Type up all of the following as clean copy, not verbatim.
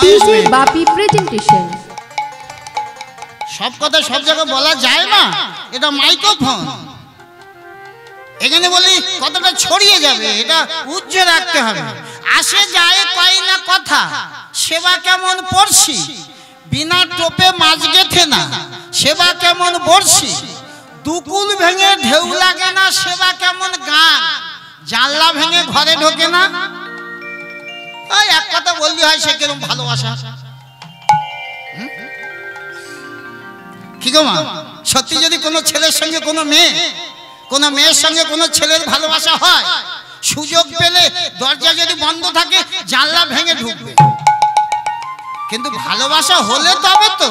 DJ বাপি presentation. সব কথা সব জায়গায় বলা যায় না, এটা মাইক্রোফোন, এখানে বলি কতটা ছড়িয়ে যাবে, এটা উজ্জ্বল রাখতে হবে। আসে যায় কয় না কথা, সেবা কেমন পড়ছি, বিনা টোপে মাছ গেথে না, সেবা কেমন বর্ষি, দুকুল ভেঙে ঢেউ লাগে না, সেবা কেমন গান, জানলা ভেঙে ঘরে ঢোকে না। এক কথা বললি হয় সে কেরম ভালোবাসা। কি গো মা, সত্যি যদি কোনো ছেলের সঙ্গে কোনো মেয়ের সঙ্গে কোনো ছেলের ভালোবাসা হয়, সুযোগ পেলে দরজা যদি বন্ধ থাকে জানলা ভেঙে ঢুকবে। কিন্তু ভালোবাসা হলে তবে তো।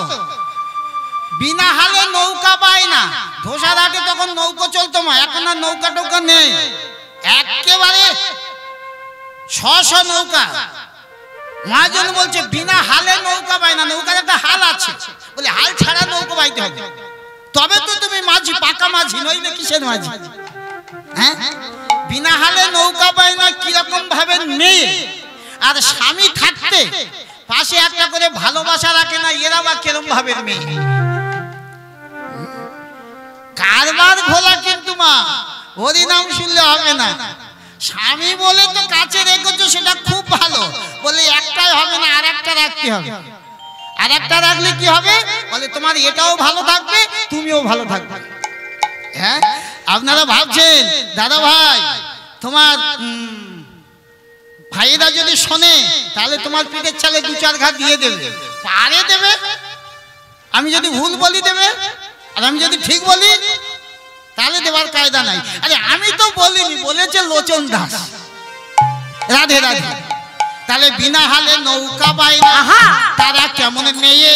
বিনা হালে নৌকা পায় না, ধোসারহাটে তখন নৌকো চলতো মা, এখন আর নৌকা টৌকা নেই, একেবারে 600 নৌকা। মহাজন বলছে বিনা হালে নৌকা পায় না, নৌকার একটা হাল আছে, বলে হাল ছাড়া নৌকা বাইতে হবে, তবে তো তুমি মাঝি, পাকা মাঝি, নইলে কিসের মাঝি? হ্যাঁ, বিনা হালে নৌকা পায় না কিরকম ভাবে মেয়ে, আর স্বামী থাকতে পাশে একটা করে ভালোবাসা রাখে না, এরা বা কিরকম ভাবে মেয়ে। কারবার ঘোলা কিন্তু মা, হরিনাম শুনলে হবে না। স্বামী বলে তো কাছে রেখেছো, সেটা খুব ভালো, বলে একটাই হবে না, আর একটা রাখতে হবে। আর একটা রাখলে কি হবে, বলে তোমার এটাও ভালো থাকবে, তুমিও ভালো থাকবে। হ্যাঁ, আপনারা ভাবছেন দাদা ভাই তোমার ভাইরা যদি শোনে তাহলে তোমার পিঠের চালে 2-4 ঘা দিয়ে দেবে, পারে দেবে। আমি যদি ভুল বলি দেবে, আর আমি যদি ঠিক বলি তাহলে দেবার কায়দা নাই। আরে আমি তো বলিনি, বলেছে লোচন দাস। রাধে রাধে। তাহলে বিনা হালে নৌকা পায় না, তারা কেমন মেয়ে,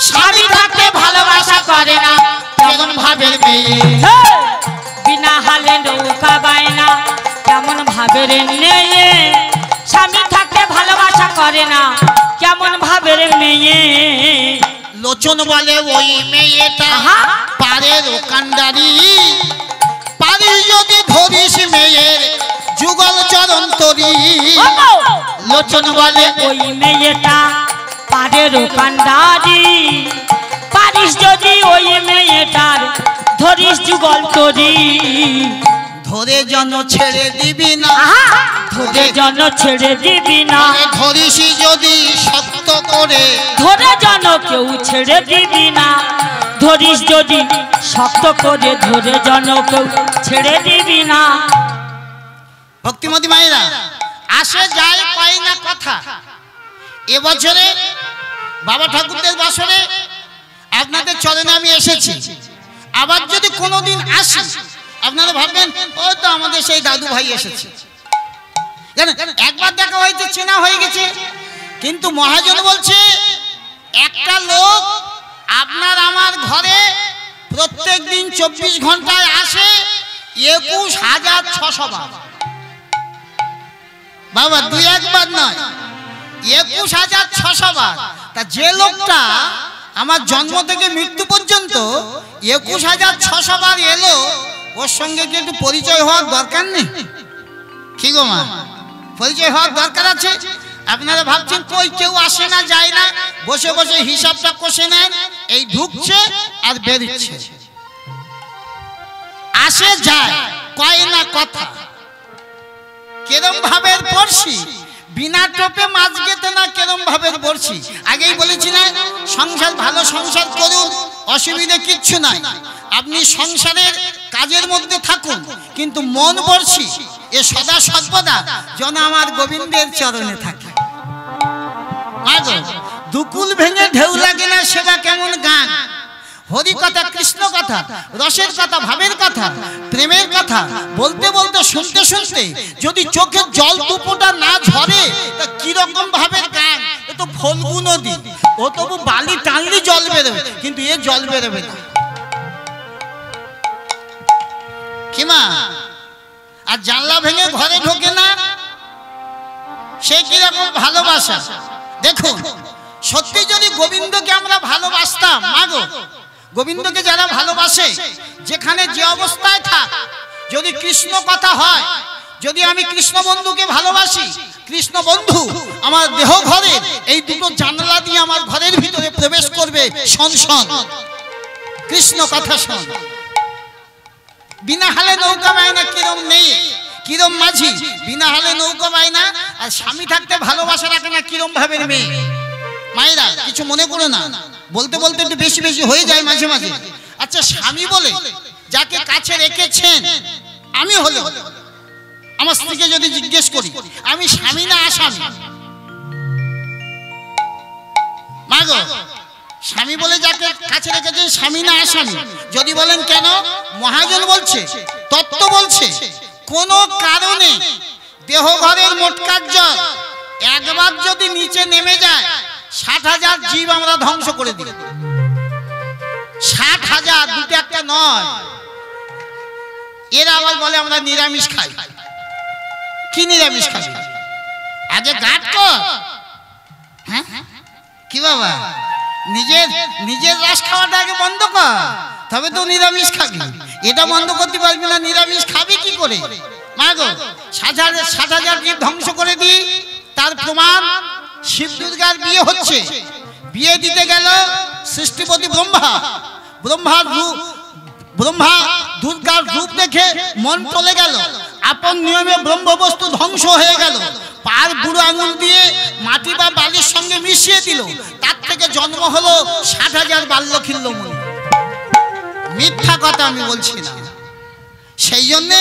স্বামী থাকতে ভালোবাসা করে না, কেমন ভাবের মেয়ে। বিনা হালে নৌকা পায় না, কেমন ভাবের মেয়ে, স্বামী থাকতে ভালোবাসা করে না, কেমন ভাবের মেয়ে। লোচন বলে ওই মেয়েটা পারে দোকানদারি, পারিস যদি ধরিস মেয়ের যুগল চরণ তরি। লোচন বলে ওই মেয়েটা পারে দোকানদারি, পারিস যদি ওই মেয়েটার ধরিস যুগল তরি। ধরে জন ছেড়ে দিবি না, ধরে জন ছেড়ে দিবি না, ধরিস যদি শক্ত করে, ধরে জন কেউ ছেড়ে দিবি না, ধরিস যদি শক্ত করে, ধরে জন কেউ ছেড়ে দিবি না। ভক্তিমতী মায়েরা, আসে যায় কয় না কথা। এবছরে বাবা ঠাকুরদের বাসরে আপনাদের চরণে আমি এসেছি, আবার যদি কোনোদিন আসি আপনারা ভাববেন ও তো আমাদের সেই দাদু ভাই এসেছে। একবার দেখা হয়েছে, চেনা হয়ে গেছে। কিন্তু মহাজন বলছে একটা লোক আপনার আমার ঘরে প্রত্যেক দিন 24 ঘন্টায় আসে 21,600 বার। বাবা 2-1 বার নয়, 21,600 বার। তা যে লোকটা আমার জন্ম থেকে মৃত্যু পর্যন্ত 21,600 বার এলো, ওর সঙ্গে কি একটু পরিচয় হওয়ার দরকার নেই? কি গো মা, পরিচয় হওয়ার দরকার আছে। আপনারা ভাবছেন কই কেউ আসে না যায় না, বসে বসে হিসাবটা কষে নেন, এই ঢুকছে আর বেরোচ্ছে। আসে যায় কয় না কথা, কেরম ভাবের পড়ছি, বিনা টোপে মাছ গেতে না, কেরম ভাবের পড়ছি। আগেই বলেছি না, সংসার ভালো সংসার করুন, অসুবিধা কিচ্ছু নাই। আপনি সংসারের কাজের মধ্যে থাকুন, কিন্তু মন বর্ষি এ সদা সর্বদা যেন আমার গোবিন্দের চরণে থাকে। দুকুল ভেঙে ঢেউ লাগে না, সেবা কেমন গান। হরি কথা, কৃষ্ণ কথা, রসের কথা, ভাবের কথা, প্রেমের কথা বলতে বলতে, শুনতে শুনতে যদি চোখের জল টুপোটা না ঝরে, তা কিরকম ভাবের গান। এ তো ফল্গু নদী, ও তবু বালি টানলি জল বেরোবে, কিন্তু এ জল বেরোবে না। কি মা, আর জানলা ভেঙে ঘরে ঢোকে না, সে কিরকম ভালোবাসা। দেখুন, সত্যি যদি গোবিন্দকে আমরা ভালোবাসতাম, মাগো গোবিন্দকে যারা ভালোবাসে, যেখানে যে অবস্থায় থাক, যদি কৃষ্ণ কথা হয়, যদি আমি কৃষ্ণ বন্ধুকে ভালোবাসি, কৃষ্ণ বন্ধু আমার দেহ ঘরে এই দুটো জানলা দিয়ে আমার ঘরের ভিতরে প্রবেশ করবে। শোন শোন কৃষ্ণ কথা শোন। বিনা হালে নৌকা বায়না কিরম নেই, কিরম মাঝি বিনা হালে নৌকা বায়না, আর স্বামী থাকতে ভালোবাসা রাখে না কিরম ভাবের মেয়ে। মায়েরা কিছু মনে করো না, বলতে বলতে একটু বেশি বেশি হয়ে যায় মাঝে মাঝে। আচ্ছা স্বামী বলে যাকে কাছে রেখেছেন, আমি হলো আমার স্ত্রীকে যদি জিজ্ঞেস করি আমি স্বামী না আসামি? মা গো, স্বামী বলে যাকে কাছে রেখেছেন স্বামী না আসামি? যদি বলেন কেন, মহাজন বলছে, তত্ত্ব বলছে, কোন কারণে দেহ ঘরের মোটকার জল একবার যদি নিচে নেমে যায় 60,000 জীব আমরা ধ্বংস করে দিই। 60,000, দুটো একটা নয়। এরা আবার বলে আমরা নিরামিষ খাই। কি নিরামিষ খাবি? আগে গাঁট কর। হ্যাঁ কি বাবা, নিজের রাস খাওয়াটা আগে বন্ধ কর, তবে তো নিরামিষ খাবি। এটা বন্ধ করতে পারবি না, নিরামিষ খাবি কি করে? মা গো, 60,000 জীব ধ্বংস করে দিই। তার প্রমাণ শিব দুর্গার বিয়ে হচ্ছে। বিয়ে দিতে গেল সৃষ্টিপতি ব্রহ্মা দুর্গার রূপ দেখে মন টলে গেল। আপন নিয়মে ব্রহ্মবস্তু ধ্বংস হয়ে গেল। পার বুড়ো আঙুল দিয়ে মাটি বা বালির সঙ্গে মিশিয়ে দিল। তার থেকে জন্ম হলো 60,000 বাল্যখিল্যমণি। মিথ্যা কথা আমি বলছি না। সেই জন্যে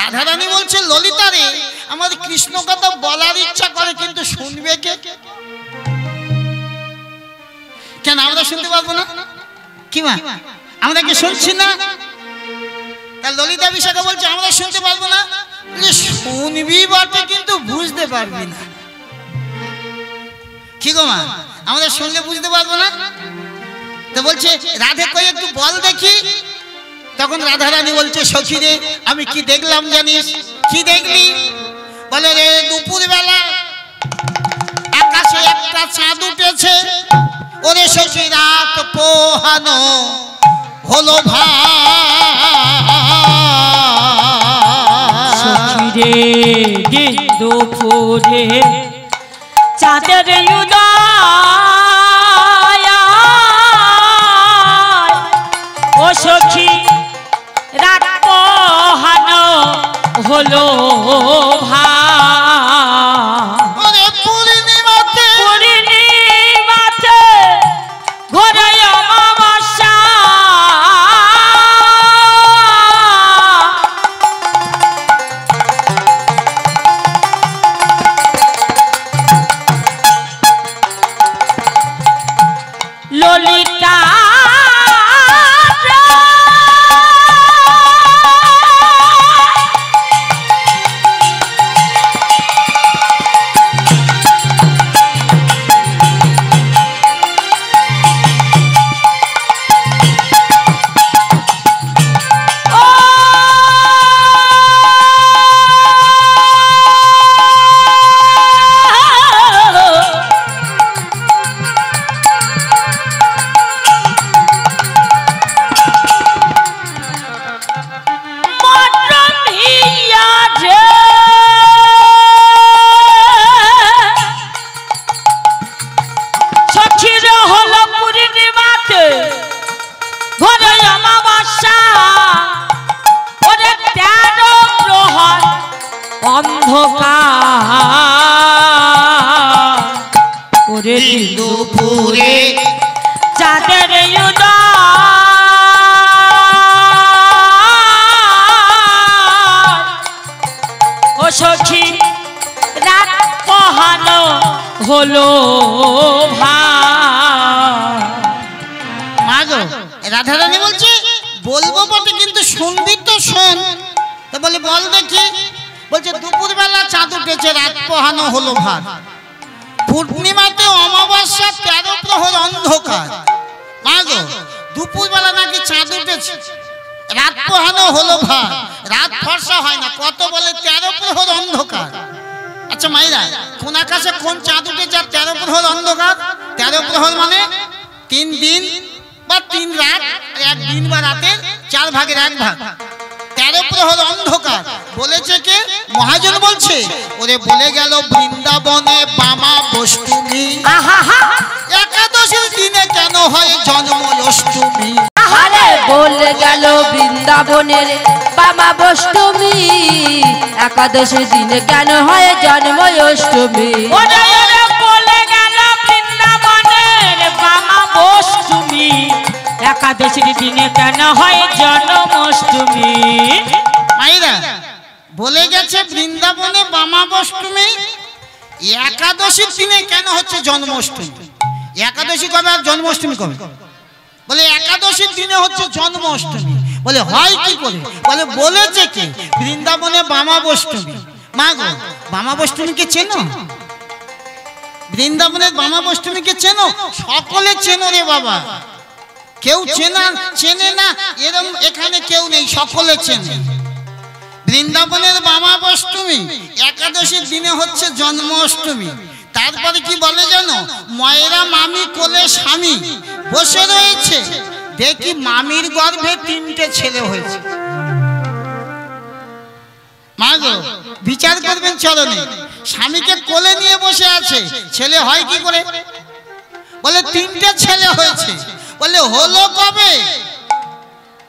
রাধারানী বলছে, ললিতারে আমার কৃষ্ণ কথা বলার ইচ্ছা করে, কিন্তু শুনবে কে? কেন আমরা শুনতে পারবো না? কি মা, আমরা কি শুনছি না? তার ললিতা বিশাখা বলছে আমরা শুনতে পারবো না। শুনবি বটে কিন্তু বুঝতে পারবি না। কি গো মা, আমরা শুনলে বুঝতে পারবো না? তো বলছে রাধে কই একটু বল দেখি। তখন রাধারানী বলছে, সখী রে আমি কি দেখলাম জানিস? কি দেখলি? বলে রে দুপুর বেলা আকাশে একটা চাঁদ উঠেছে। ওরে সখী রাত পোহানো হলো সখীরে দুপুরে চাঁদের উদয়, ও সখী রাত পোহানো হলো পূর্ণিমাতে ঘরে অমাবস্যা। ললিতা দুপুরে চাঁদের উদয়, ও সখী রাত পোহানো হলো মা গো, রাধারানী বলছে বলবো বটে কিন্তু শুনবি তো শোন। তো বলে বল দেখি। বলছে দুপুর বেলা চাঁদ উঠেছে, রাত পোহানো হলো ভাত। পূর্ণিমাতে অমাবস্যা 13 প্রহর অন্ধকার। মা গো, দুপুর বেলা নাকি চাঁদ উঠেছে, রাত পোহানো হলো ভাত। রাত ফর্সা হয় না, কত বলে 13 প্রহর অন্ধকার। আচ্ছা মাইরা, কোন আকাশে কোন চাঁদ উঠেছে আর 13 প্রহর অন্ধকার? 13 প্রহর মানে 3 দিন বা 3 রাত, আর 1 দিন বা রাতের 4 ভাগের 1 ভাগ। 13 প্রহর অন্ধকার বলেছে কে? মহাজন বলছে, ওরে বলে গেল বৃন্দাবনে বামা বষ্টমী, একাদশীর দিনে কেন হয় জন্ম অষ্টমী। আরে বলে গেল বৃন্দাবনের বামা বষ্টমী, একাদশী দিনে কেন হয় জন্ম অষ্টমী। বলে গেল বৃন্দাবনের বামা বষ্টমী, একাদশীর দিনে কেন হয় জন্মাষ্টমী। মায়েরা বলে গেছে বৃন্দাবনে বামা বষ্টমী, একাদশীর দিনে কেন হচ্ছে জন্মাষ্টমী। একাদশী কবে আর জন্মাষ্টমী কবে? বলে একাদশীর দিনে হচ্ছে জন্মাষ্টমী। বলে হয় কি করে? বলে বলেছে কে? বৃন্দাবনে বামা বষ্টমী। মা গো, বামা বষ্টমীকে চেনো? বৃন্দাবনের বামা বষ্টমীকে চেনো? সকলে চেনো রে বাবা, কেউ চেনে না এরকম এখানে কেউ নেই, সকলে চেনে। বৃন্দাবনের বামা বষ্টমী, একাদশীর দিনে হচ্ছে জন্মাষ্টমী। তারপরে কি বলে জানো? ময়রা মামি কোলে স্বামী বসে রয়েছে, দেখি মামির গর্ভে 3টে ছেলে হয়েছে। মা গো, বিচার করবেন চরণে, স্বামীকে কোলে নিয়ে বসে আছে, ছেলে হয় কি করে? বলে 3টে ছেলে হয়েছে। বলে হলো কবে?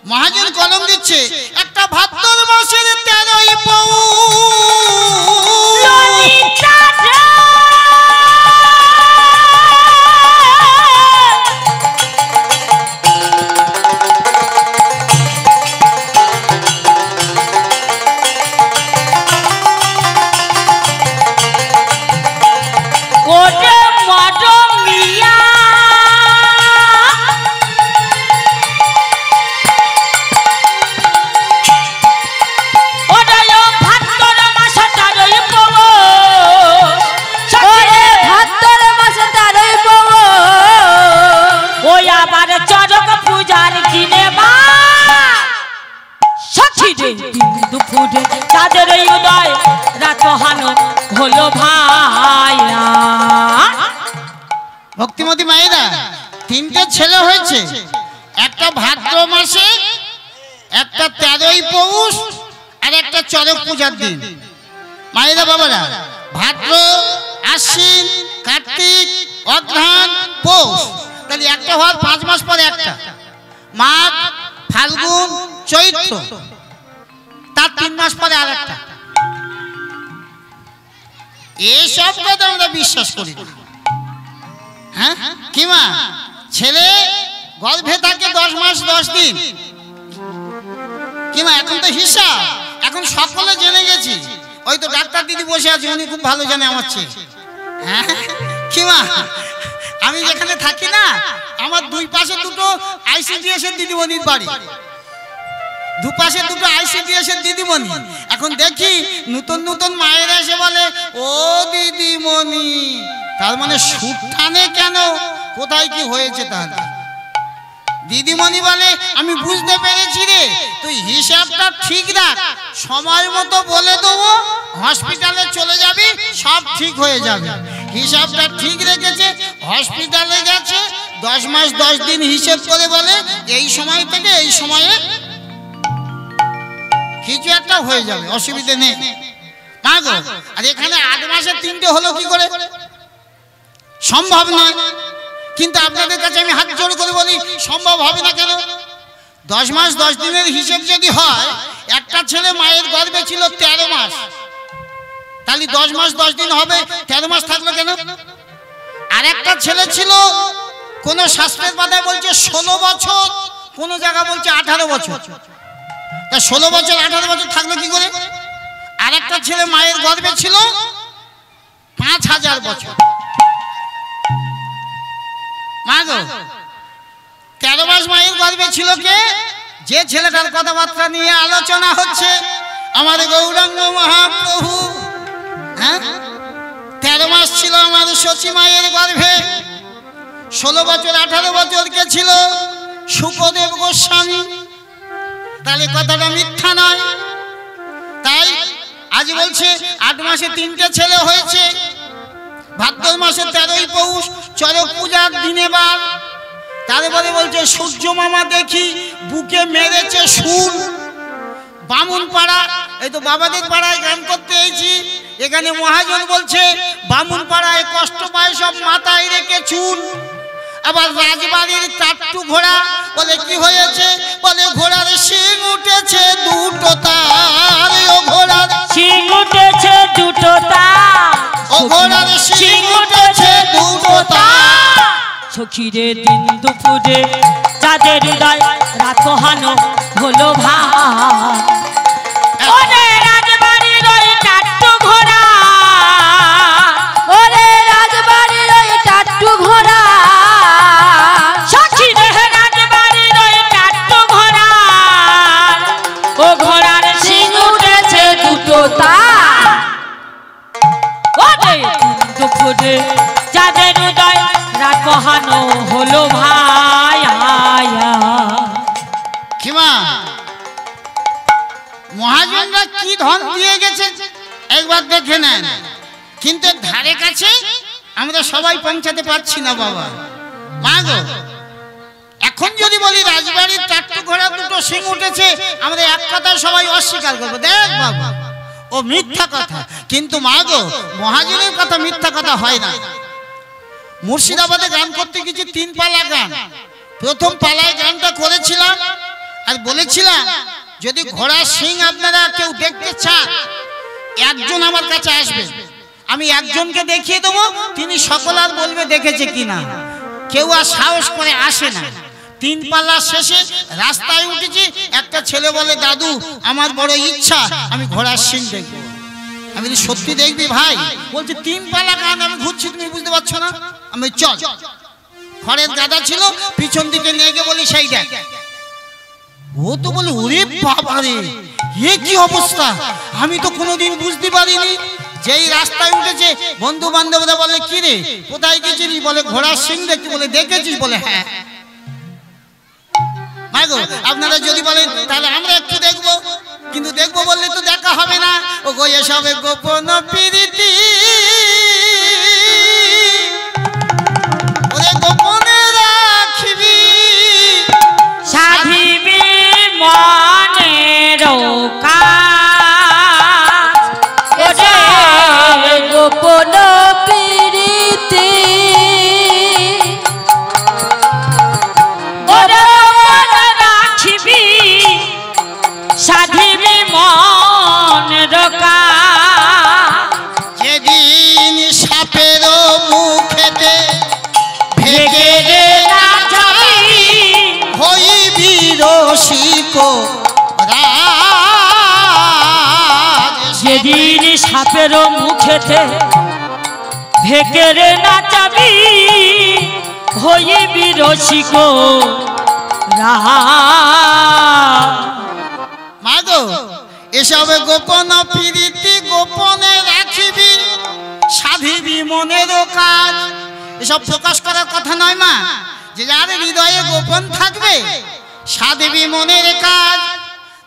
মহাজন কলম দিচ্ছে, একটা ভাদ্র মাসের 13ই পৌষ। তাদের উদয় রাত হানো হলো ভাইয়া। ভক্তিমতী মায়েরা, 3টে ছেলে হয়েছে, একটা ভাদ্র মাসে, একটা 13ই পৌষ, আর একটা চড়ক পূজার দিন। মায়েরা বাবারা, ভাদ্র, আশ্বিন, কার্তিক, অঘ্রান, পৌষ, তাহলে একটা হওয়ার 5 মাস পরে একটা, মাঘ, ফাল্গুন, চৈত্র, তার 3 মাস পরে আর একটা। এইসব কথা আমরা বিশ্বাস করি না। হ্যাঁ কি মা? ছেলে গর্ভে থাকে 10 মাস 10 দিন। কি মা, এখন তো হিসাব, এখন সকলে জেনে গেছি। ওই তো ডাক্তার দিদি বসে আছে, উনি খুব ভালো জানে আমার চেয়ে। হ্যাঁ কি মা, আমি যেখানে থাকি না, আমার 2 পাশে 2টো ICDS এর দিদিমণির বাড়ি, 2 পাশে 2টো ICDS এর দিদিমণি। এখন দেখি নতুন নতুন মায়েরা এসে বলে ও দিদিমণি, তার মানে সুখ টানে কেন? কোথায় কি হয়েছে তাহলে? দিদিমণি বলে আমি বুঝতে পেরেছি রে, তুই হিসাবটা ঠিক রাখ, সময় মতো বলে দেবো, হসপিটালে চলে যাবি, সব ঠিক হয়ে যাবে। হিসাবটা ঠিক রেখেছে, হসপিটালে গেছে, 10 মাস 10 দিন হিসেব করে বলে এই সময় থেকে এই সময়ে কিছু একটা হয়ে যাবে, অসুবিধে নেই। মা গো, আর এখানে 8 মাসে 3টে হলো কি করে? সম্ভব নয়। কিন্তু আপনাদের কাছে আমি হাত জোড় করে বলি, সম্ভব হবে না কেন? 10 মাস 10 দিনের হিসেব যদি হয়, একটা ছেলে মায়ের গর্ভে ছিল 13 মাস, তাহলে 10 মাস 10 দিন হবে, 13 মাস থাকলো কেন? আর একটা ছেলে ছিল, কোন শাস্ত্রের পাতায় বলছে 16 বছর, কোন জায়গা বলছে 18 বছর। তা 16 বছর 18 বছর থাকলো কি করে? আর একটা ছেলে মায়ের গর্ভে ছিল 5000 বছর। মা গো, 13 মাস মায়ের গর্ভে ছিল কে? যে ছেলেটার কথাবার্তা নিয়ে আলোচনা হচ্ছে, আমার গৌরাঙ্গ মহাপ্রভু। হ্যাঁ, 13 মাস ছিল আমার শচী মায়ের গর্ভে। 16 বছর 18 বছর কে ছিল? সুখদেব গোস্বামী। তাহলে কথাটা মিথ্যা নয়। তাই আজ বলছে 8 মাসে 3টে ছেলে হয়েছে, ভাদ্র মাসে 13ই পৌষ, চড়ক পূজার দিনে বার। তারপরে বলছে সূর্য মামা দেখি বুকে মেরেছে শুল, বামুন পাড়া, এই তো বাবাদের পাড়ায় গান করতে এসেছি। এখানে মহাজন বলছে বামুন পাড়ায় কষ্ট পায় সব মাথায় রেখে চুল। আবার রাজবাড়ির চারটু ঘোড়া বলে কি হয়েছে, বলে ঘোড়ার শিং উঠেছে দুটো তার। ও ঘোড়ার শিং উঠেছে দুটো তার, ও ঘোড়ার শিং উঠেছে দুটো তার। সখীরে দিন দুপুরে যাদের হৃদয় রাত পোহানো হলো ভাই, ওরে রাজবাড়ির ওই চারটু ঘোড়া, ওরে রাজবাড়ির ওই টাট্টু ঘোড়া, সখীরে রাজবাড়ির ওই চারটু ঘোড়া, ও ঘোড়ার শিং উঠেছে দুটো তার। ওরে দিন দুপুরে যাদের হৃদয় রাত পোহানো হলো ভাই। কিমা মহাজনরা কি ধন দিয়ে গেছে একবার দেখে নেন, কিন্তু ধারে কাছে আমরা সবাই পৌঁছাতে পারছি না বাবা। মা গো, এখন যদি বলি রাজবাড়ির চারটে ঘোড়া দুটো শিং উঠেছে, আমরা এক কথা সবাই অস্বীকার করবো, দেখ বাবা ও মিথ্যা কথা। কিন্তু মা গো, মহাজনের কথা মিথ্যা কথা হয় না। মুর্শিদাবাদে গান করতে গেছি 3 পালা গান। প্রথম পালায় গানটা করেছিলাম আর বলেছিলাম যদি ঘোড়ার শিং আপনারা কেউ দেখতে চান একজন আমার কাছে আসবে, আমি একজনকে দেখিয়ে দেবো, তিনি সকল আর বলবে দেখেছে কিনা। কেউ আর সাহস করে আসে না। 3 পালা শেষে রাস্তায় উঠেছি, একটা ছেলে বলে দাদু আমার বড় ইচ্ছা আমি ঘোড়ার শিং দেখবো। আমি বলি সত্যি দেখবি ভাই? বলছে 3 পালা গান আমি ঘুরছি, তুমি বুঝতে পারছো না? আমি চল। খড়ের গাদা ছিল, পিছন দিকে নিয়ে গিয়ে বলি সেই দেখ। ও তো বলে ওরে বাবা রে, এ কি অবস্থা, আমি তো কোনোদিন বুঝতে পারিনি। যেই রাস্তায় উঠেছে বন্ধু বান্ধবরা বলে কি রে কোথায় গেছিলি, বলে ঘোড়ার শিং দেখতে। বলে দেখেছিস? বলে হ্যাঁ। মাগো, আপনারা যদি বলেন তাহলে আমরা একটু দেখবো, কিন্তু দেখবো বললে তো দেখা হবে না। ও গো এসবে গোপন প্রীতি, ওরে গোপনে রাখবি, সাধিবি মনের কাজ, ওরে গোপন প্রীতি, ওরে রাখিবি, সাধিবি মনের কাজ। যেদিন সাপের মুখেতে ভেগে রে না যাবি, হইবি রসিক রাজ। যেদিন সাপের মুখেতে ভেগে রে না যাবি, হইবি রসিক রাজ। মাগো, এসব গোপন প্রীতি গোপনে রাখিবি, সাধিবি মনের কাজ। এসব প্রকাশ করার কথা নয় মা, যে যার হৃদয়ে গোপন থাকবে সাধিবি মনের কাজ।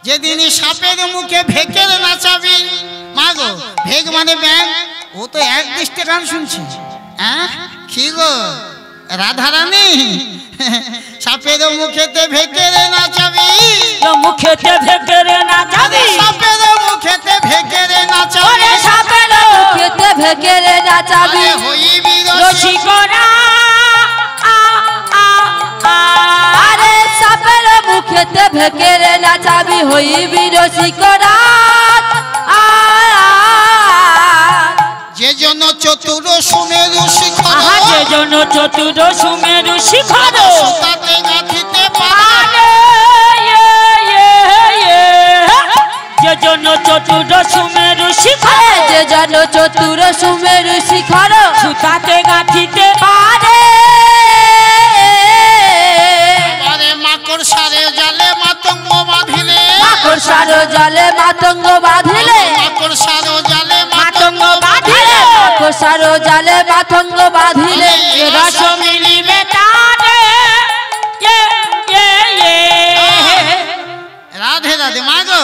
যেদিন সাপের মুখে ভেকের নাচাবি। মাগো, ভেগ মানে ব্যাং, ও তো এক দৃষ্টে গান শুনছি। হ্যাঁ কি গো রাধারানী, সাপের মুখেতে ভেকের নাচাবি, মুখেতে ভেকেরে না যাবি, সাপের মুখেতে ভেকের নাচাবি, ওরে সাপের খেতে ভেকেরে নাচাবি, হইবি রসিক আরে সাপের মুখেতে ভেকেরে নাচাবি, হইবি রসিক রাজ। যে জন চতুর সুমেরু শিখর, যে জন চতুর সুমেরু শিখর, সুতাতে গাঁথিতে পারে, যে জন চতুর সুমেরু শিখর, যে জন চতুর সুমেরু শিখর, সুতাতে গাঁথিতে পারে। আরে মাকড় সারে জালে মাতঙ্গ বাঁধিলে, মাকড় সারো জালে মাতঙ্গ বাঁধিলে, মাকড় সারো জালে মাতঙ্গ বাঁধিলে, মাকড় সারো জালে মাতঙ্গ বাঁধিলে, রস মিলিবে তারে। রাধে রাধে। মাগো,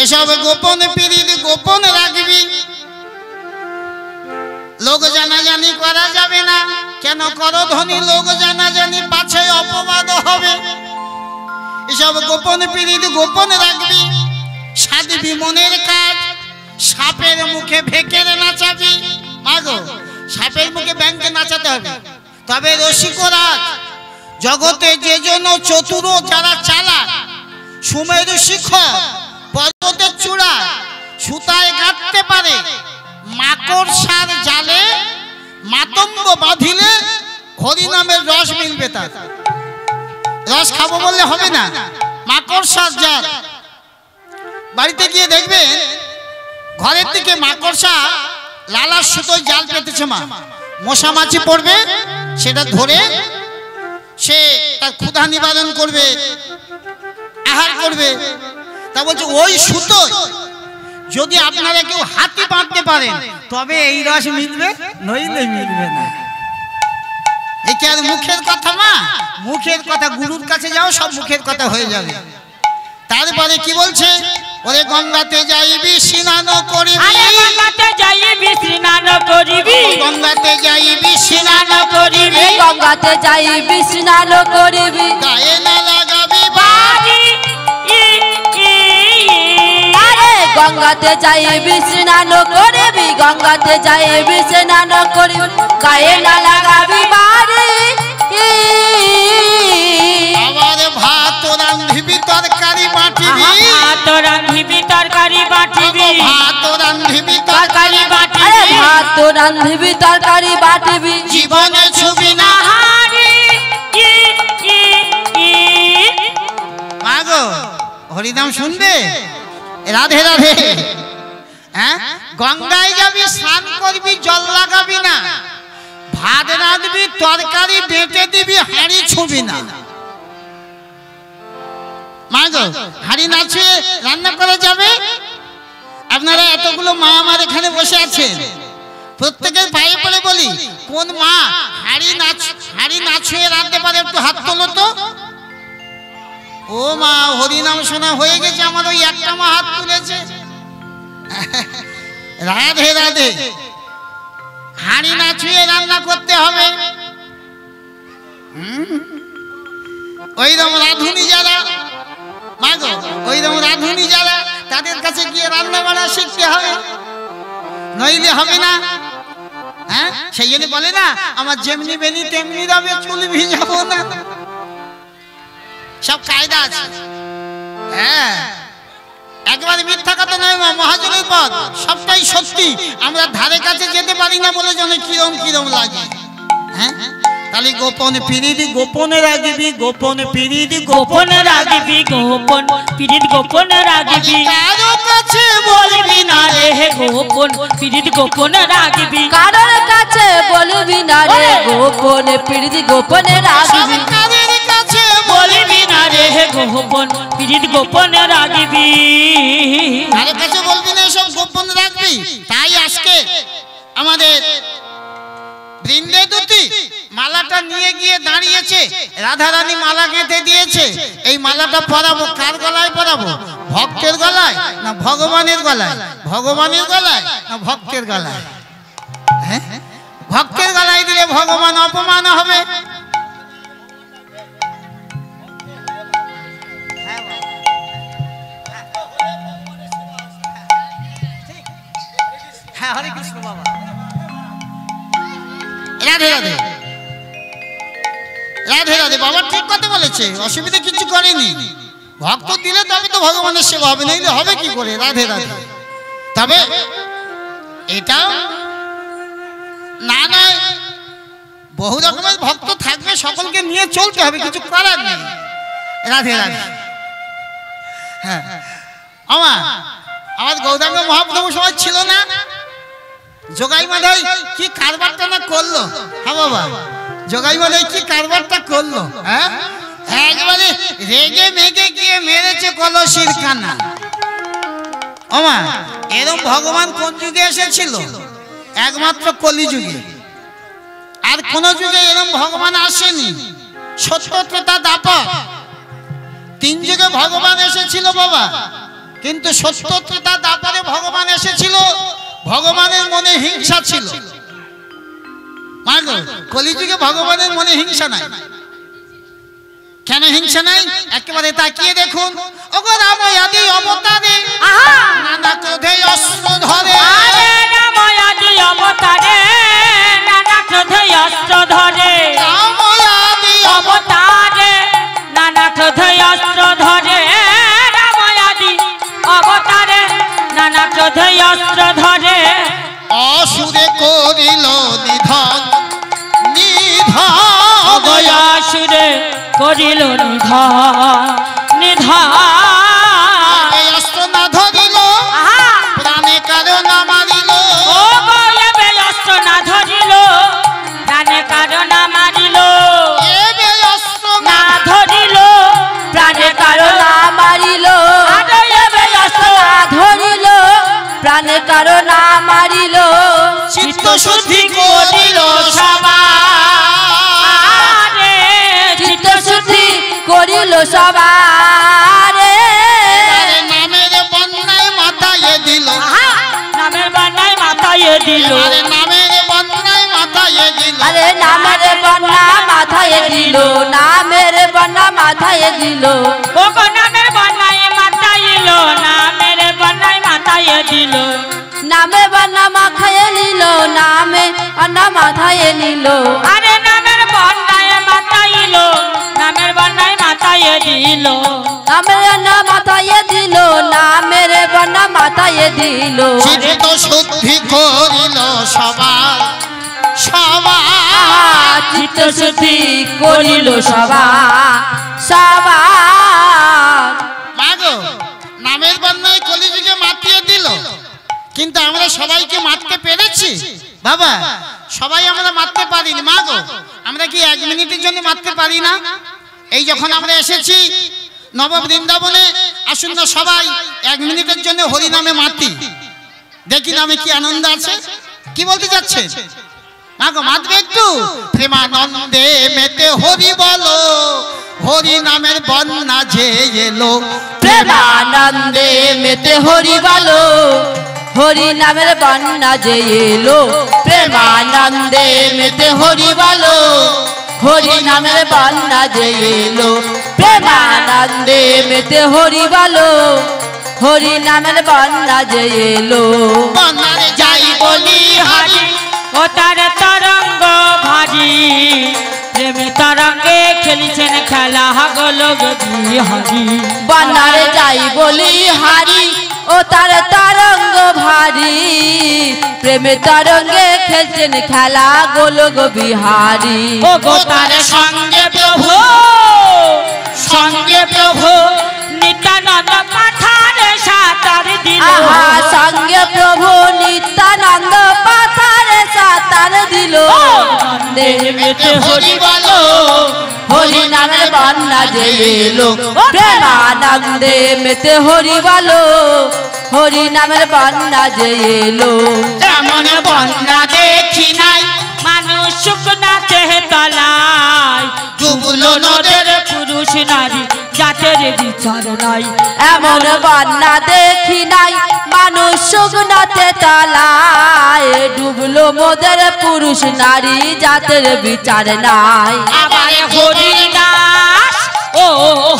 এসব গোপন প্রীতি গোপন রাখবি, লোক জানাজানি করা যাবে না। কেন করো ধনী লোক জানাজানি, পাছে অপবাদ হবে। এসব গোপন পিরিত গোপনে রাখবি, সাধবি মনের কাজ, সাপের মুখে ভেকের নাচাবি। মাগো, সাপের মুখে ব্যাংকে নাচাতে হবে। তবে রসিকরাজ, জগতে যে জন চতুর যারা চালাক, সুমেরু শিখর পর্বতের চূড়া সুতায় গাঁথতে পারে, মাকড়সার জালে মাতঙ্গ বাঁধিলে হরিনামের রস মিলবে। তার রস খাবো বললে হবে না, মাকড়সার জাল। বাড়িতে গিয়ে দেখবেন ঘরের দিকে মাকড়সা লালার সুতোয় জাল পেতেছে, মা মশা মাছি পড়বে, সেটা ধরে সে তার ক্ষুধা নিবারণ করবে, আহার করবে। তা বলছে ওই সুতোয় যদি আপনারা কেউ হাতি বাঁধতে পারেন তবে এই রস মিলবে, নইলে মিলবে না। এই কি আর মুখের কথা মা? মুখের কথা, গুরুর কাছে যাও, সব মুখের কথা হয়ে যাবে। তারপরে কি বলছে? ওরে গঙ্গাতে যাইবি স্নান করিবি, গঙ্গাতে যাইবি স্নান করিবি, গঙ্গাতে যাইবি স্নান করিবি, গঙ্গাতে যাইবি স্নান করিবি, গায়ে না লাগাবি বাড়ি আরে গঙ্গাতে যাইবি স্নান করিবি, গঙ্গাতে যাইবি স্নান করিবি, গায়ে না লাগাবি বাড়ি। আবার ভাত রান্ধিবি তরকারি বাটিবি, ভাত রান্ধিবি তরকারি বাটিবি, ভাত রান্ধিবি তরকারি বাটিবি, আরে ভাত রান্ধিবি তরকারি বাটিবি, জীবনে ছবি না। হারি মাগো, হরিনাম শুনবে? রাধে রাধে। হ্যাঁ, গঙ্গায় যাবি, স্নান করবি, জল লাগাবি না, ভাত রাঁধবি, তরকারি বেটে দিবি, হাঁড়ি ছুবি না। মাগো, হাঁড়ি না ছুঁয়ে রান্না করা যাবে? আপনারা এতগুলো মা আমার এখানে বসে আছেন, প্রত্যেকের পায়ে পড়ে বলি, কোন মা হাঁড়ি না ছুঁয়ে রাঁধতে পারে? একটু হাত তোলো তো। ও মা, হরিনাম শোনা হয়ে গেছে আমার, ওই একটা মা হাত তুলেছে। রাধে রাধে। হাঁড়ি না ছুঁয়ে রান্না করতে হবে। ওইরকম রাঁধুনি যারা, মাগো ওইরকম রাঁধুনি যারা, তাদের কাছে গিয়ে রান্না বান্না শিখতে হবে, নইলে হবে না। হ্যাঁ, সেই জন্য বলে না, আমার যেমনি বেনি তেমনি যাবে, চুল ভিজাবো না। সব কায়দা আছে। হ্যাঁ, একবার মিথ্যা কথা নয় মা, মহাজনের পদ সবটাই সত্যি। আমরা ধারে কাছে যেতে পারি না বলে যেন কিরম কিরম লাগে। হ্যাঁ, তাহলে গোপন পিরিতি গোপনে রাখবি, গোপন পিরিতি গোপনে রাখবি, গোপন পিরিত গোপনে রাখবি, কারো কাছে বলবি না রে গোপন পিরিত গোপনে রাখবি, কারোর কাছে বলবি না রে গোপন পিরিতি গোপনে রাখবি, সরকারের কাছে বলবি না রে গোপন পিরিত গোপনে রাখবি, কারো কাছে বলবি না, সব গোপন রাখবি। তাই আজকে আমাদের বৃন্দে দুটি মালাটা নিয়ে গিয়ে দাঁড়িয়েছে, রাধারানী মালা গেঁথে দিয়েছে। এই মালাটা পরাবো কার গলায় পরাবো? ভক্তের গলায় না ভগবানের গলায়? ভগবানের গলায় না ভক্তের গলায়? হ্যাঁ, ভক্তের গলায় দিলে ভগবান অপমান হবে। হ্যাঁ, হরে কৃষ্ণ বাবা। রাধে রাধে, রাধে রাধে। বাবা ঠিক কথা বলেছে, অসুবিধা কিছু করেনি। ভক্ত দিলে তবে তো ভগবানের সেবা হবে, নইলে হবে কি করে? রাধে রাধে। তবে এটাও না নয়, বহু রকমের ভক্ত থাকবে, সকলকে নিয়ে চলতে হবে, কিছু করার নেই। রাধে রাধে। হ্যাঁ, আমার গৌরাঙ্গ মহাপ্রভু সময় ছিল না, জোগাই মাধাই কি কারবারটা না করলো। হ্যাঁ বাবা, জোগাই মাধাই কি কারবারটা করলো। হ্যাঁ, একবারে রেগে মেগে গিয়ে মেরেছে কলসির কানা। ওমা, এরকম ভগবান কোন যুগে এসেছিল? একমাত্র কলি যুগে। আর কোন যুগে এরকম ভগবান আসেনি। সত্য ত্রেতা দ্বাপর, 3 যুগে ভগবান এসেছিল বাবা। কিন্তু সত্য ত্রেতা দ্বাপরে ভগবান এসেছিল, ভগবানের মনে হিংসা ছিল। কলিযুগে ভগবানের মনে হিংসা নাই। কেন হিংসা নাই? একেবারে তাকিয়ে দেখুন, ওগো রাম আদি অবতারে নানা ক্রোধে অস্ত্র ধরে। আরে রাম আদি অবতারে নানা ক্রোধে অস্ত্র ধরে। রাম আদি অবতারে নানা ক্রোধে অস্ত্র ধরে। রাম আদি অবতারে নানা ক্রোধে অস্ত্র ধরে। অসুরে করিল নিধন নিধন। অসুরে করিল নিধন নিধন। অস্ত্র না ধরিল প্রাণে কারো না মারিল। ও এবে অস্ত্র না ধরিল প্রাণে কারো না মারিল। এবে অস্ত্র না ধরিল প্রাণে কারো না মারিল। এবে অস্ত্র না ধরিল প্রাণে কারো না মারিল। চিত্ত শুদ্ধি করিল সবার। চিত্ত শুদ্ধি করিল সবার। নামের বন্যায় মাথায় দিল। নামের বান্নায় মাথায় দিল। নামের বন্যায় মাথায় দিল। আরে নামের বন্যা মাথায় দিল। নামের বন্যা মাথায় দিল। ও গো নামের বান্নায় মাথায় দিল। নামের বান্নায় মাথায় দিল। নামে বন্যা মাথায় নিল। নামে বন্যা মাথায় নিল। আরে নামের বান্নায় মাথায় দিল। নামের বান্নায় মাথায় দিল। নামের বন্যা মাথায় দিল। নামের বন্যা মাথায় দিল। চিত্ত শুদ্ধি করিল সবার সবার। চিত্ত শুদ্ধি করিল সবার সবার। মাগো নামের বন্যায় কলিযুগে মাতিয়ে দিল, কিন্তু আমরা সবাইকে মারতে পেরেছি? বাবা সবাই আমরা মারতে পারিনি। মাগো আমরা কি 1 মিনিটের জন্য মারতে পারি না? এই যখন আমরা এসেছি নব বৃন্দাবনে, আসুন না সবাই 1 মিনিটের জন্য হরি নামে মাতি, দেখি নামে কি আনন্দ আছে। কি বলতে যাচ্ছে? মাগো মাতবে একটু? প্রেমানন্দে মেতে হরি বলো, হরি নামের বন্যা যে এলো। প্রেমানন্দে মেতে হরি বলো, হরি নামের বন্যা যে এলো। প্রেমানন্দে মেতে হরি বলো, হরি নামের বন্যা যে এলো। প্রেমানন্দে মেতে হরি বলো, হরি নামের বন্যা যে এলো। বন্যারে যাই বলি হারি, ও তার তরঙ্গ ভারী। প্রেমে তরঙ্গে খেলিছেন খেলা গোলক বিহারী। বন্যারে যাই বলি হারি, ও তার তরঙ্গ ভারী। প্রেমে তরঙ্গে খেলছেন খেলা গোলক বিহারী। ও গো তার সঙ্গে প্রভু, সঙ্গে প্রভু নিত্যানন্দ পাথারে সাঁতার দিল। আহা সঙ্গে প্রভু নিত্যানন্দ পাথারে সাঁতার দিল। মেতে হরি বলো, হরি নামের বন্যা যে এলো। প্রেমানন্দে মেতে হরি বলো, হরি নামের বন্যা যে এলো। তেমন বন্যা দেখি নাই মানুষ শুকনাতে তলায়। ডুবলো নদের পুরুষ নারী জাতের বিচার নাই। এমন বন্যা দেখি নাই মানুষ শুকনাতে তলায়। ডুবলো মোদের পুরুষ নারী জাতের বিচার নাই। আবার হরিদাস, ও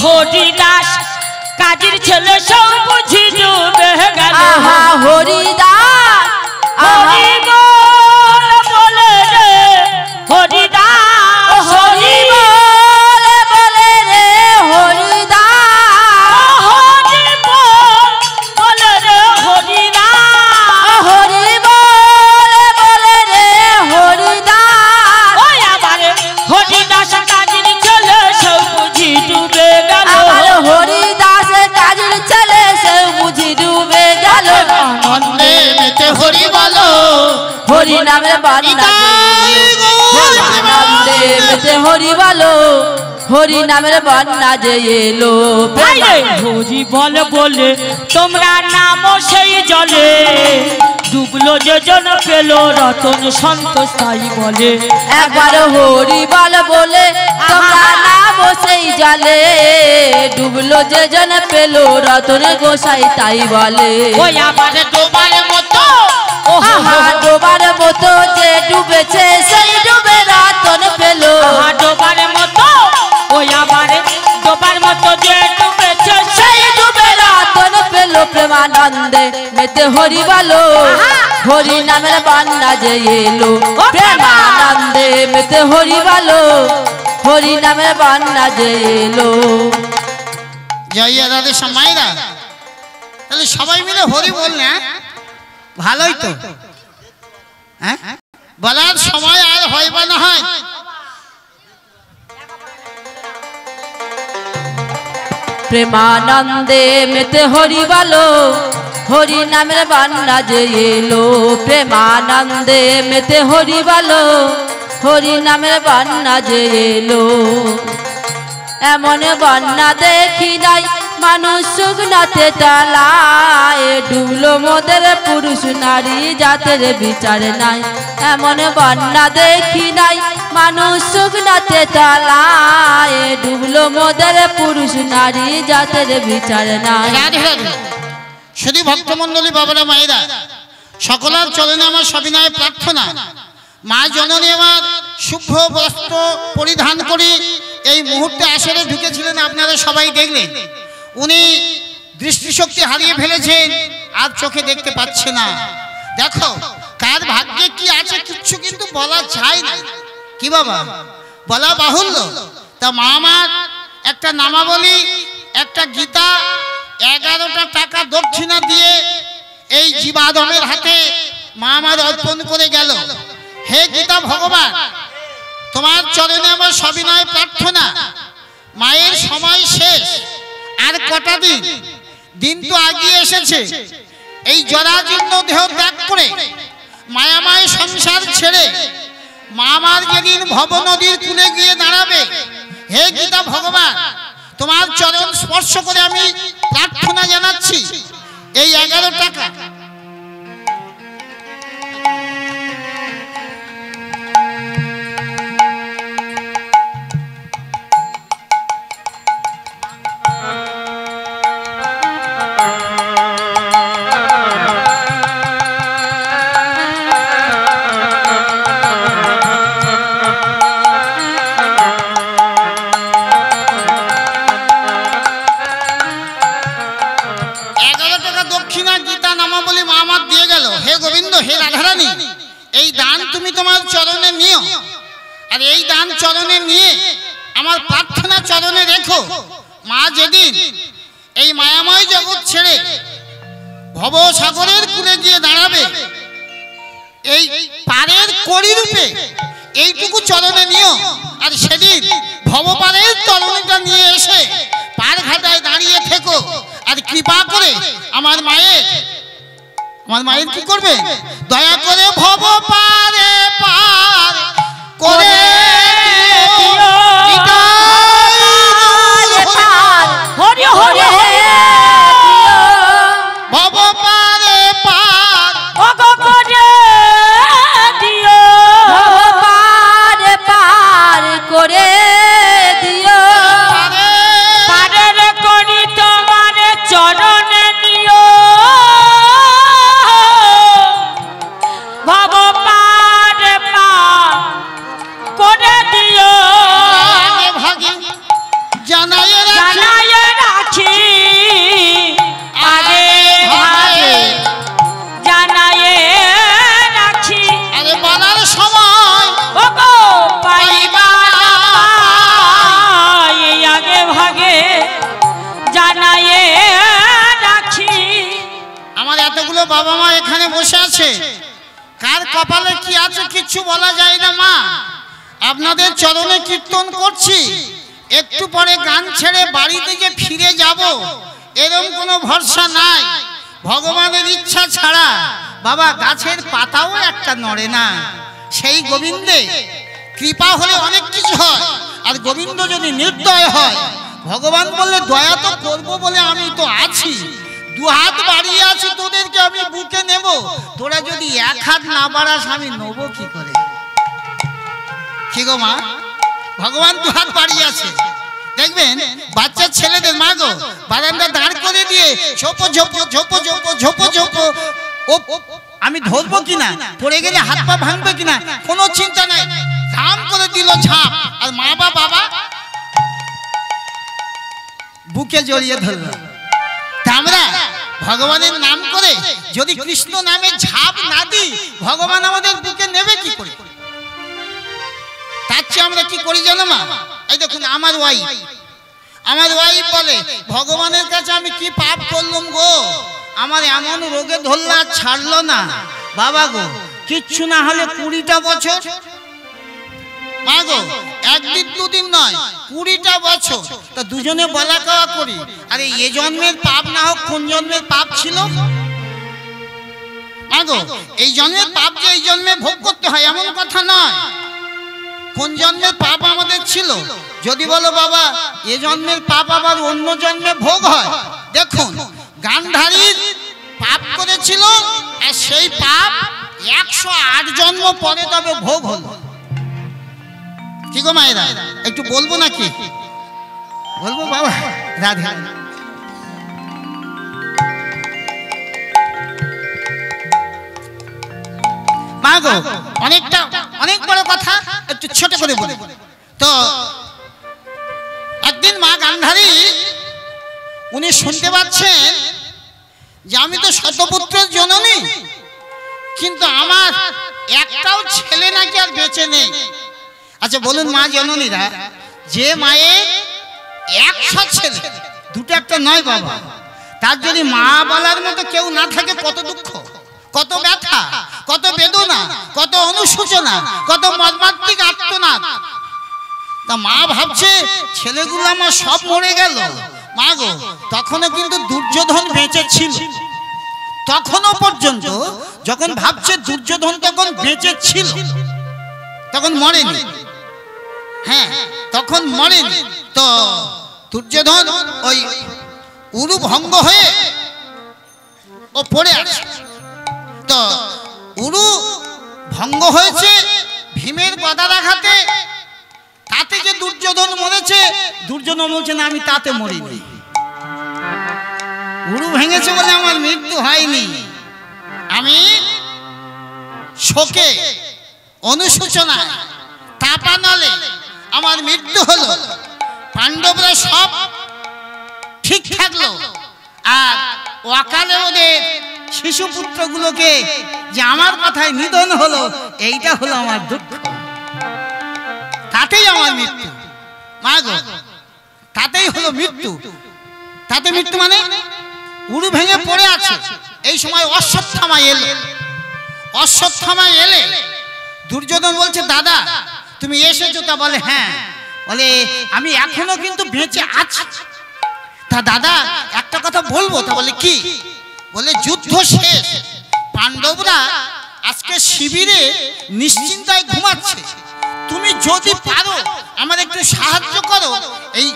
হরিদাস কাজীর ছেলে সব বুঝি ডুবে গেল। আহা হরিদাস, হরি বল বলে রে হরিদাস। হরি বলে বলে রে হরিদাস। হরি বল বলে রে হরিদাস। হরি বলে বলে রে হরিদাস। ওই আবার হরিদাস কাজীর ছেলে সব বুঝি ডুবে গেল। আমার হরিদাস কাজের ছেলে সে বুঝি ডুবে গেল। আনন্দে মেতে হরি বলো, হরি নামের বন্যা আনন্দে মেতে হরি বলো, হরি নামের বন্যা যে এলো। হরি বল বলে তোমরা নাম সেই জলে। ডুবলো যে জন পেল রতন সন্তোষ তাই বলে। একবার হরি বল বলে তোমরা নাম সেই জলে। ডুবলো যে জন পেল রতন গোসাই তাই বলে। ওই আবার ডোবার মতো, আহা ডোবার মতো যে ডুবেছে সেই ডুবে রতন পেল। আহা ডোবার মতো, ওই আবার মেতে হরি বলো হরি নামের বন্যা যে এলো প্রেমানন্দে মেতে হরি বলো হরি নামের বন্যা যে এলো। জয় রাধে মায়েরা, তাহলে সবাই মিলে হরি বললে ভালোই তো। হ্যাঁ, বলার সময় আর হয় বা না হয়। প্রেমানন্দে মেতে হরি বলো হরি নামের বন্যা যে এলো প্রেমানন্দে মেতে হরি বলো হরি নামের বন্যা যে এলো। এমন বন্যা দেখি নাই মানুষ শুকনাতে টালায় ডুবলো মোদের পুরুষ নারী জাতের বিচার নাই। এমন বন্যা দেখি নাই মানুষ শুকনাতে টালায় ডুবলো মোদের পুরুষ নারী জাতের বিচার নাই। শুধু ভক্তমন্ডলী বাবারা মায়েরা, সকলের চরণে আমার সবিনয় প্রার্থনা, মা জননী আমার শুভ্র বস্ত্র পরিধান করি এই মুহূর্তে আসরে ঢুকেছিলেন, আপনারা সবাই দেখলেন। উনি দৃষ্টিশক্তি হারিয়ে ফেলেছেন, আর চোখে দেখতে পাচ্ছে না। দেখো কার ভাগ্যে কি আছে কিচ্ছু কিন্তু বলা যায় না, কি বাবা বলা বাহুল্য। তা মা আমার একটা নামাবলী, একটা গীতা, 11টা টাকা দক্ষিণা দিয়ে এই জীবাদমের হাতে মা আমার অর্পণ করে গেল। হে গীতা ভগবান, তোমার চরণে আমার সবিনয় প্রার্থনা, মায়ের সময় শেষ, আর কটা দিন, দিন তো আগিয়ে এসেছে। এই জরাজীর্ণ দেহ ত্যাগ করে মায়াময় সংসার ছেড়ে মা আমার যেদিন ভব নদীর কূলে গিয়ে দাঁড়াবে, হে গীতা ভগবান, তোমার চরণ স্পর্শ করে আমি প্রার্থনা জানাচ্ছি, এই 11 টাকা দক্ষিণা গীতা নামাবলী মা আমার দিয়ে গেল। হে গোবিন্দ, হে রাধারানী, এই দান তুমি তোমার চরণে নিও, আর এই দান চরণে নিয়ে আমার প্রার্থনা চরণে রেখো। মা যেদিন এই মায়াময় জগৎ ছেড়ে ভব সাগরের কূলে গিয়ে দাঁড়াবে, এই পারের কড়ি রূপে এইটুকু চরণে নিও, আর সেদিন ভবপারের তরণীটা নিয়ে এসে পার ঘাটায় দাঁড়িয়ে থেকো, আর কৃপা করে আমার মায়ের কি করবে, দয়া করে ভব পারে পার করে হরি হরি ভব পারে পার করে দিও, পার পার করে দিও, পারের করি তোমার চরণে নিও, ভব পার পার করে দিও, ভাগে জানায় জানায় রাখি, আরে ভাগে জানায় রাখি, আরে বলার সময় ওগো পাইবা আগে ভাগে জানায় রাখি। আমার এতগুলো বাবা মা এখানে বসে আছে, কার কপালে কি আছে কিচ্ছু বলা যায় না। মা আপনাদের চরণে কীর্তন করছি, একটু পরে গান ছেড়ে বাড়িতে যে ফিরে যাব এরকম কোনো ভরসা নাই। ভগবানের ইচ্ছা ছাড়া বাবা গাছের পাতাও একটা নড়ে না। সেই গোবিন্দে কৃপা হলে অনেক কিছু হয়, আর গোবিন্দ যদি নির্দয় হয়, ভগবান বললে দয়া তো করবো বলে আমি তো আছি, 2 হাত বাড়িয়ে আছি, তোদেরকে আমি বুকে নেব, তোরা যদি 1 হাত না বাড়াস আমি নেব কি করে? কি গো মা, ভগবান 2 হাত বাড়িয়ে আছে। দেখবেন বাচ্চা ছেলেদের মা গো বারান্দা দাঁড় করে দিয়ে ঝোপো ঝোপো ঝোপো ঝোপো ঝোপো ঝোপো, ও আমি ধরবো কিনা, পড়ে গেলে হাত পা ভাঙবে কিনা, কোনো চিন্তা নাই, ধাম করে দিল ঝাঁপ, আর মা বাবা বুকে জড়িয়ে ধরল। আমরা ভগবানের নাম করে যদি কৃষ্ণ নামে ঝাঁপ না দিই, ভগবান আমাদের বুকে নেবে কি করে? তার চেয়ে আমরা কি করি জানো মা? এই দেখুন আমার ওয়াইফ বলে, ভগবানের কাছে আমি কি পাপ করলাম গো, আমার এমন রোগে ধরলো আর ছাড়লো না। বাবা গো, কিচ্ছু না হলে 20টা বছর, মা গো, একদিন দুদিন নয়, 20টা বছর তা দুজনে বলা কওয়া করি। আরে এ জন্মের পাপ না হোক কোন জন্মের পাপ ছিল? মা গো, এই জন্মের পাপ যে এই জন্মে ভোগ করতে হয় এমন কথা নয়। কোন জন্মের পাপ আমাদের ছিল? যদি বলো বাবা এ জন্মের পাপ আবার অন্য জন্মে ভোগ হয়, দেখুন গান্ধারীর পাপ করেছিল আর সেই পাপ 108 জন্ম পরে তবে ভোগ হলো। কি গো মায়েরা, একটু বলবো নাকি? বলবো বাবা? রাধে। মা গো, অনেক বড় কথা, একটু ছোট করে বলি। তো একদিন মা গান্ধারী উনি শুনতে পাচ্ছেন যে আমি তো শতপুত্রের জননী, কিন্তু আমার একটাও ছেলে নাকি আর বেঁচে নেই। আচ্ছা বলুন মা জননীরা, যে মায়ের 100 ছেলে, দুটো একটা নয় বাবা, তার যদি মা বলার মতো কেউ না থাকে, কত দুঃখ, কত ব্যথা, কত বেদনা, কত অনুশোচনা, কত মর্মান্তিক আর্তনাদ। তা মা ভাবছে ছেলেগুলো আমার সব মরে গেল। মা গো, তখনও কিন্তু দুর্যোধন বেঁচে ছিল। তখনও পর্যন্ত যখন ভাবছে দুর্যোধন তখন বেঁচে ছিল, তখন মরেনি। হ্যাঁ, তখন মরেনি। তো দুর্যোধন ওই উরু ভঙ্গ হয়ে ও পড়ে আছে। তো উরু ভঙ্গ হয়েছে ভীমের গদাঘাতে, তাতে যে দুর্যোধন মরেছে, দুর্যোধন বলছে না আমি তাতে মরিনি, উরু ভেঙেছে বলে আমার মৃত্যু হয়নি, আমি শোকে অনুশোচনায় তাপানলে আমার মৃত্যু হলো। পাণ্ডবরা সব ঠিক থাকলো, আর অকালে ওদের শিশুপুত্রগুলোকে যে আমার কথায় নিধন হলো, এইটা হলো আমার দুঃখ, তাতেই আমার মৃত্যু। মা গো, তাতেই হলো মৃত্যু। তাতে মৃত্যু মানে উরু ভেঙে পড়ে আছে। এই সময় অশ্বত্থামা এলে। অশ্বত্থামা এলে দুর্যোধন বলছে দাদা তুমি এসেছো? তা বলে হ্যাঁ। বলে আমি এখনো কিন্তু বেঁচে আছি। তা দাদা একটা কথা বলবো। তা বলে কি? বলে যুদ্ধ শেষ, পাণ্ডবরা আজকে শিবিরে নিশ্চিন্তায় ঘুমাচ্ছে, তুমি যদি পারো আমার একটু সাহায্য করো, এই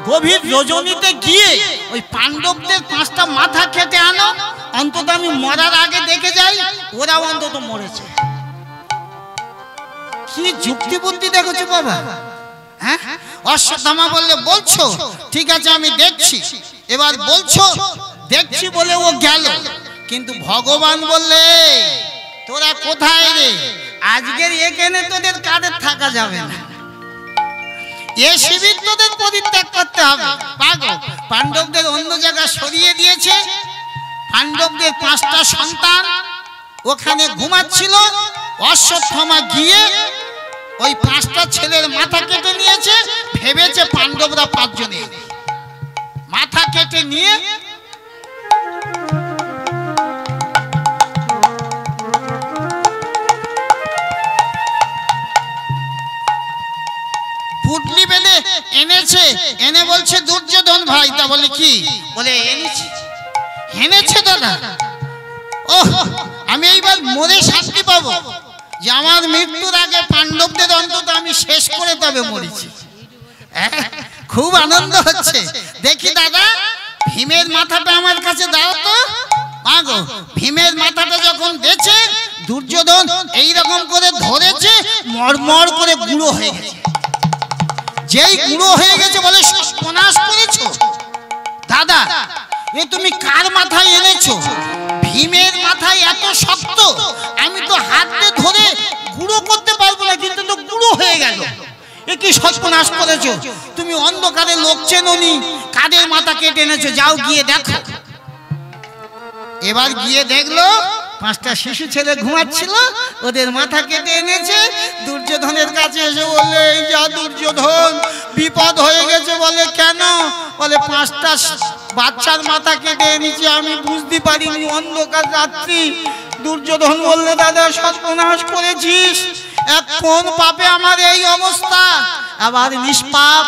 গভীর রজনীতে গিয়ে ওই পাণ্ডবদের 5টা মাথা কেটে আনো, অন্তত আমি মরার আগে দেখে যাই ওরা অন্তত মরেছে। কি যুক্তি বুদ্ধি দেখেছো বাবা? হ্যাঁ, অশ্বত্থামা বললে বলছো ঠিক আছে আমি দেখছি। এবার বলছো দেখছি বলে ও গেল, কিন্তু ভগবান বললে তোরা কোথায় রে? আজকের এখানে তোদের কাদের থাকা যাবে না, এ শিবির তোদের পরিত্যাগ করতে হবে। পাগল পাণ্ডবদের অন্য জায়গায় সরিয়ে দিয়েছে। পাণ্ডবদের 5টা সন্তান ওখানে ঘুমাচ্ছিল। অশ্বত্থামা গিয়ে ওই 5টা ছেলের মাথা কেটে নিয়েছে। ভেবেছে পাণ্ডবরা 5 জনে, মাথা কেটে নিয়ে পুটলি বেলে এনেছে। এনে বলছে দুর্যোধন ভাই। তা বলে কি? বলে এনেছি। এনেছে দাদা? ওহ, আমি এইবার মরে শান্তি পাবো যে আমার মৃত্যুর আগে পাণ্ডবদের অন্তত আমি শেষ করে তবে মরেছি। খুব আনন্দ হচ্ছে। দেখি দাদা ভীমের মাথাটা আমার কাছে দাও তো। মাগো, ভীমের মাথাটা যখন বেঁচে দুর্যোধন এইরকম করে ধরেছে, মরমর করে গুঁড়ো হয়ে গেছে। যেই গুঁড়ো হয়ে গেছে বলে সর্বনাশ করেছো দাদা, এ তুমি কার মাথায় এনেছো? ভীমের মাথায় এত শক্ত, আমি তো হাতে ধরে গুঁড়ো করতে পারবো না, কিন্তু তো গুঁড়ো হয়ে গেল। এ কি সর্বনাশ করেছো? তুমি অন্ধকারে লোক চেনোনি, কাদের মাথা কেটে এনেছো? যাও গিয়ে দেখো। এবার গিয়ে দেখলো পাঁচটা শিশু ছেলে ঘুমাচ্ছিল, ওদের মাথা কেটে এনেছে। দুর্যোধনের কাছে এসে বললে, এই যা দুর্যোধন, বিপদ হয়ে গেছে। বলে কেন? বলে পাঁচটা বাচ্চার মাথা কেটে এনেছি, আমি বুঝতে পারিনি, অন্ধকার রাত্রি। দুর্যোধন বললে, দাদা সর্বনাশ করেছিস, এক কোন পাপে আমার এই অবস্থা। আবার নিষ্পাপ